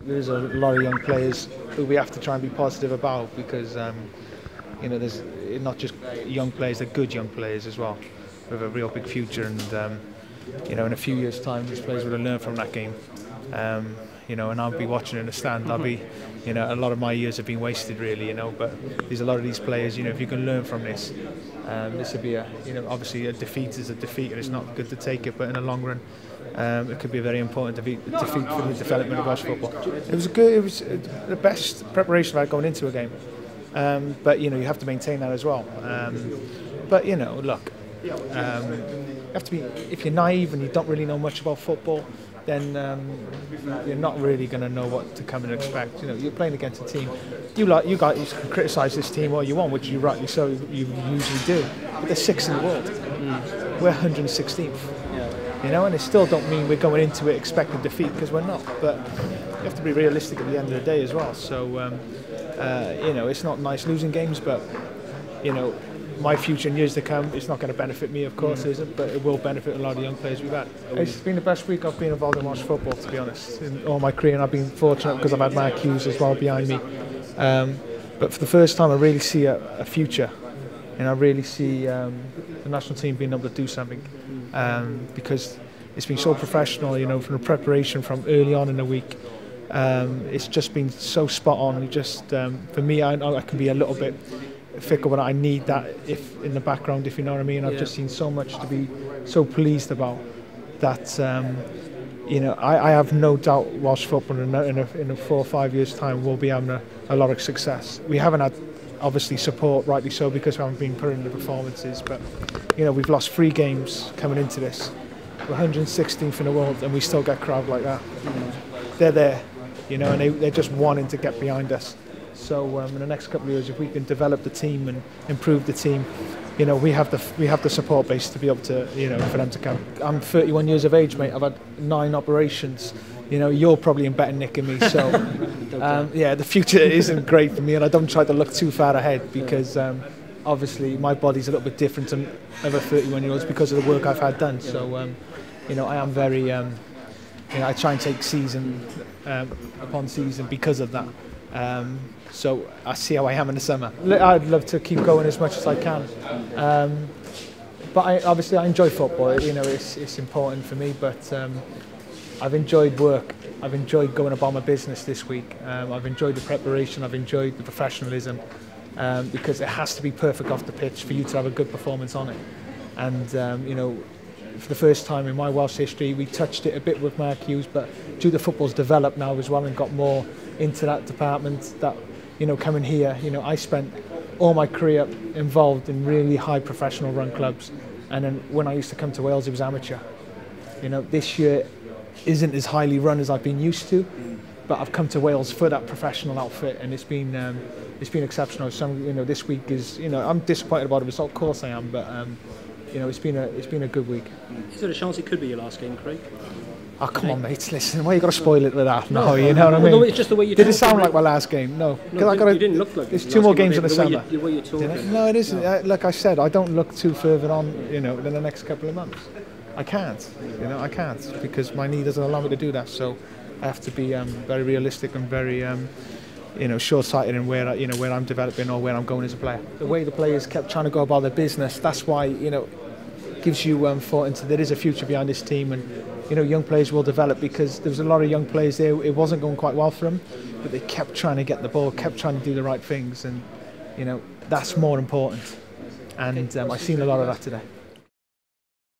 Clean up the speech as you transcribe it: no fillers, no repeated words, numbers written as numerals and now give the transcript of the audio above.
there's a lot of young players who we have to try and be positive about, because there's not just young players, they're good young players as well, with a real big future. And in a few years' time, these players will have learned from that game. And I'll be watching in the stand. I'll be, a lot of my years have been wasted, really. But there's a lot of these players. If you can learn from this, this would be obviously a defeat is a defeat, and it's not good to take it. But in the long run, it could be a very important defeat for the development of Welsh football. It was good. It was the best preparation I've had going into a game. But you have to maintain that as well. But look, you have to be. If you're naive and you don't really know much about football, then you're not really going to know what to come and expect. You're playing against a team. You guys can criticise this team all you want, which you rightly so you usually do. But they're 6th in the world. We're 116th. And it still don't mean we're going into it expecting defeat, because we're not. But you have to be realistic at the end of the day as well. So it's not nice losing games, but my future in years to come, it's not going to benefit me, of course, it isn't, but it will benefit a lot of young players we've had. It's been the best week I've been involved in Welsh football, to be honest, in all my career, and I've been fortunate because I've had Mark Hughes as well behind me. But for the first time, I really see a future, and I really see the national team being able to do something, because it's been so professional, from the preparation from early on in the week. It's just been so spot on. For me, I can be a little bit fickle, but I need that in the background, if you know what I mean. I've just seen so much to be so pleased about that. I have no doubt Welsh football in a 4 or 5 years' time will be having a lot of success. We haven't had, obviously, support, rightly so, because we haven't been putting in the performances. But we've lost 3 games coming into this. We're 116th in the world, and we still get a crowd like that. They're there, and they're just wanting to get behind us. So in the next couple of years, if we can develop the team and improve the team, we have the support base to be able to, for them to come. I'm 31 years of age, mate. I've had 9 operations. You're probably in better nick than me. So the future isn't great for me, and I don't try to look too far ahead, because obviously my body's a little bit different than other 31-year-olds because of the work I've had done. So I am very, I try and take season upon season because of that. So I see how I am in the summer. I'd love to keep going as much as I can, but obviously I enjoy football. It's important for me. But I've enjoyed work. I've enjoyed going about my business this week. I've enjoyed the preparation. I've enjoyed the professionalism, because it has to be perfect off the pitch for you to have a good performance on it. And for the first time in my Welsh history, we touched it a bit with Mark Hughes, but due to football's developed now as well and got more into that department, that coming here, I spent all my career involved in really high professional run clubs, and then when I used to come to Wales, it was amateur. This year isn't as highly run as I've been used to, but I've come to Wales for that professional outfit, and it's been exceptional. This week is, I'm disappointed about the result, of course I am, but it's been a good week. Is there a chance it could be your last game, Craig? Oh, come on, mate, listen, why you got to spoil it with that? No, you know what I mean? No, it's just the way you Did it sound like my last game? No. No, you didn't look like there's 2 more games in the summer. The way you're talking. No, it isn't. Like I said, I don't look too further on, in the next couple of months. I can't, I can't, because my knee doesn't allow me to do that. So I have to be very realistic and very, short-sighted in where where I'm developing or where I'm going as a player. The way the players kept trying to go about their business, that's why, gives you thought into there is a future behind this team, and young players will develop, because there was a lot of young players there. It wasn't going quite well for them, but they kept trying to get the ball, kept trying to do the right things, and that's more important. And I've seen a lot of that today.